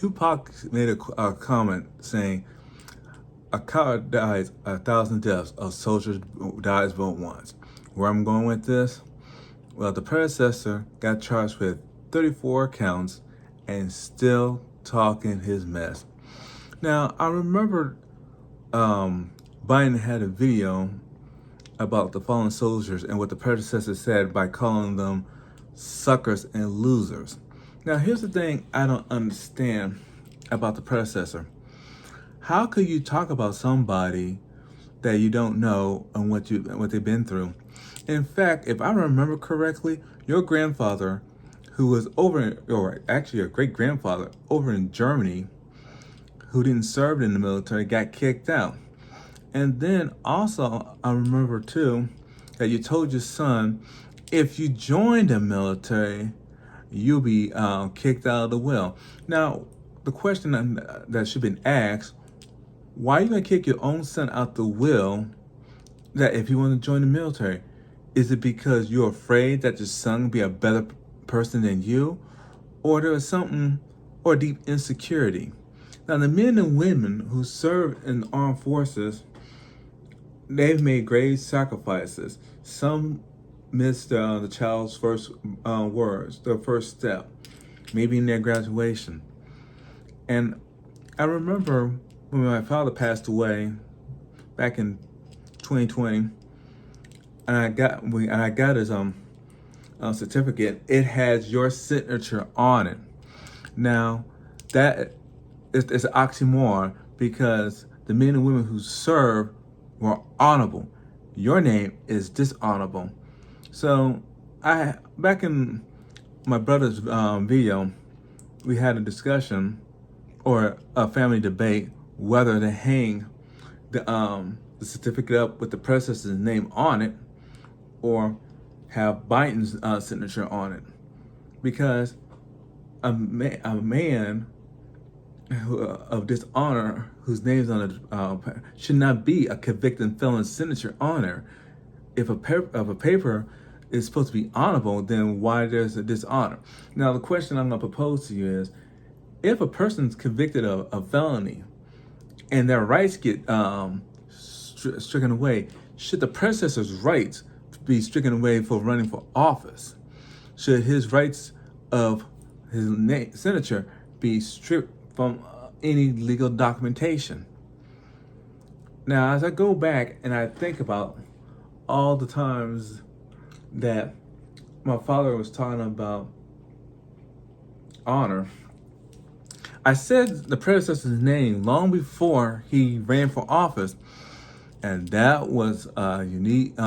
Tupac made a comment saying, "A coward dies 1,000 deaths. A soldier dies but once." Where I'm going with this? Well, the predecessor got charged with 34 counts and still talking his mess. Now, I remember Biden had a video about the fallen soldiers and what the predecessor said by calling them suckers and losers. Now, here's the thing I don't understand about the predecessor. How could you talk about somebody that you don't know and what they've been through? In fact, if I remember correctly, your grandfather, who was or actually your great grandfather over in Germany, who didn't serve in the military, got kicked out. And then also, I remember too that you told your son, if you join the military, you'll be kicked out of the will. Now, the question that should have been asked: why are you gonna kick your own son out the will? That if you want to join the military, is it because you're afraid that your son will be a better person than you, or there is something or deep insecurity? Now, the men and women who serve in the armed forces, they've made great sacrifices. Some missed the child's first words, their first step, maybe in their graduation. And I remember when my father passed away back in 2020, and I got his certificate. It has your signature on it. Now, that is an oxymoron because the men and women who serve were honorable. Your name is dishonorable. So, back in my brother's video, we had a discussion or a family debate whether to hang the certificate up with the predecessor's name on it, or have Biden's signature on it, because a man of dishonor whose name's on it should not be a convicted felon's signature on there. If a paper is supposed to be honorable, then why there's a dishonor? Now, the question I'm going to propose to you is: if a person's convicted of a felony and their rights get stricken away, should the predecessor's rights be stricken away for running for office? Should his rights of his signature be stripped from any legal documentation? Now, as I go back and I think about all the times that my father was talking about honor, I said the predecessor's name long before he ran for office, and that was a unique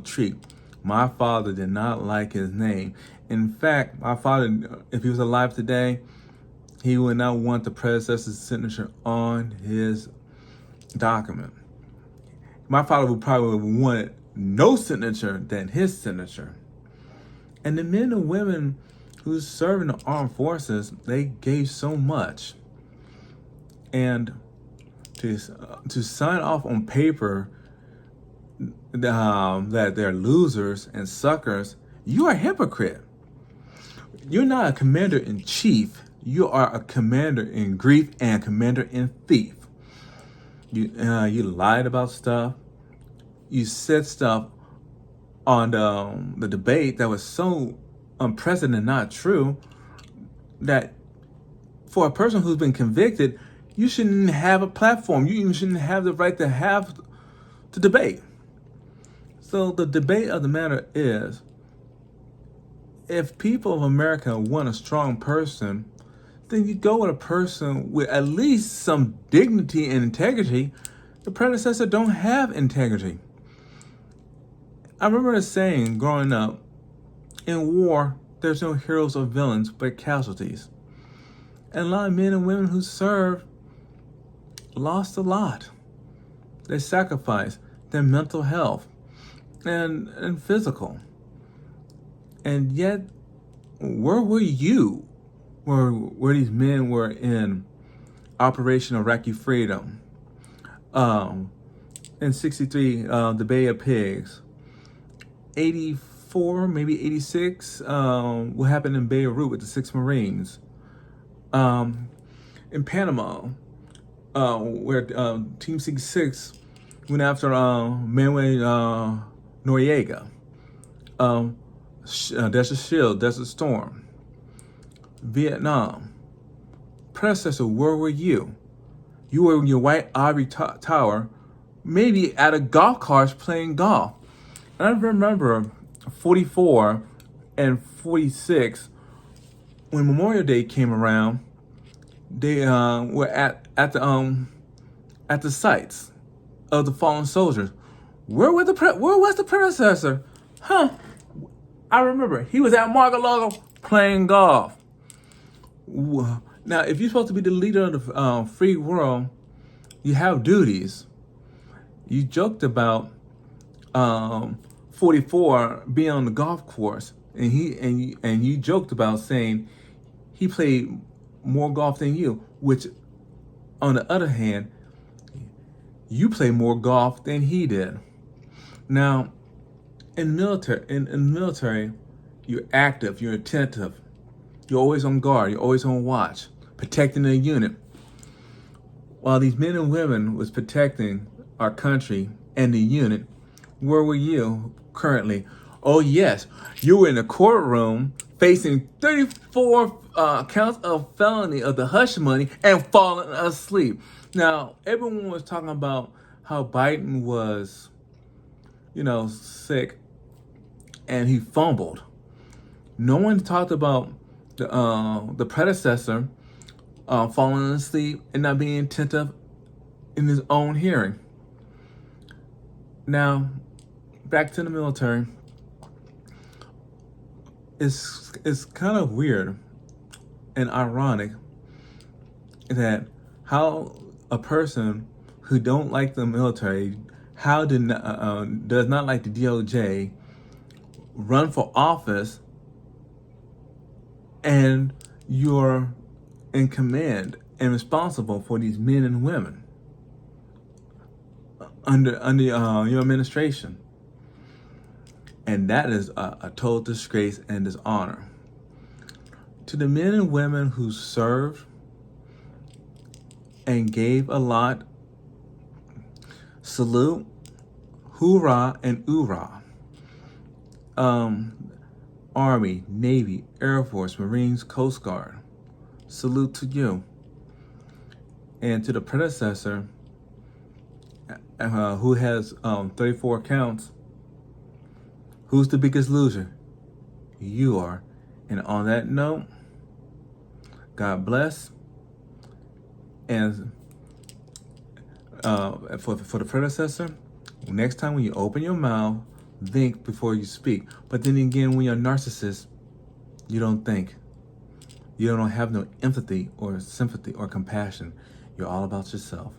treat. My father did not like his name. In fact, my father, if he was alive today, he would not want the predecessor's signature on his document. My father would probably have wanted no signature than his signature. And the men and women who serve in the armed forces, they gave so much. And to sign off on paper that they're losers and suckers, you are a hypocrite. You're not a commander-in-chief. You are a commander-in-grief and commander-in-thief. You lied about stuff. You said stuff on the debate that was so unprecedented, not true, that for a person who's been convicted, you shouldn't have a platform. You even shouldn't have the right to debate. So the debate of the matter is, if people of America want a strong person, then you go with a person with at least some dignity and integrity. The predecessor don't have integrity. I remember a saying growing up, in war, there's no heroes or villains, but casualties. And a lot of men and women who served lost a lot. They sacrificed their mental health and physical. And yet, where were you where these men were in Operation Iraqi Freedom? In 63, the Bay of Pigs. 84, maybe 86, what happened in Beirut with the 6 Marines. in Panama, where Team 66 went after Manuel Noriega. Desert Shield, Desert Storm. Vietnam. Predecessor, where were you? You were in your white ivory tower, maybe at a golf course playing golf. And I remember 44 and 46, when Memorial Day came around, they were at the sites of the fallen soldiers. Where was the predecessor? Huh? I remember he was at Mar-a-Lago playing golf. Now, if you're supposed to be the leader of the free world, you have duties. You joked about 44 being on the golf course, and you joked about saying he played more golf than you, which, on the other hand, you play more golf than he did. Now, in military, you're active, you're attentive, you're always on guard, you're always on watch, protecting the unit. While these men and women was protecting our country and the unit, where were you currently? Oh yes, you were in the courtroom facing 34 counts of felony of the hush money and falling asleep. Now, everyone was talking about how Biden was, sick, and he fumbled. No one talked about the predecessor falling asleep and not being attentive in his own hearing. Now, back to the military. It's kind of weird and ironic that how a person who don't like the military, does not like the DOJ, run for office, and you're in command and responsible for these men and women under your administration. And that is a total disgrace and dishonor. To the men and women who served and gave a lot, salute, hoorah, and oorah. Army, Navy, Air Force, Marines, Coast Guard, salute to you. And to the predecessor, who has 34 counts, who's the biggest loser? You are. And on that note, God bless. And for the predecessor, next time when you open your mouth, think before you speak. But then again, when you're a narcissist, you don't think. You don't have no empathy or sympathy or compassion. You're all about yourself.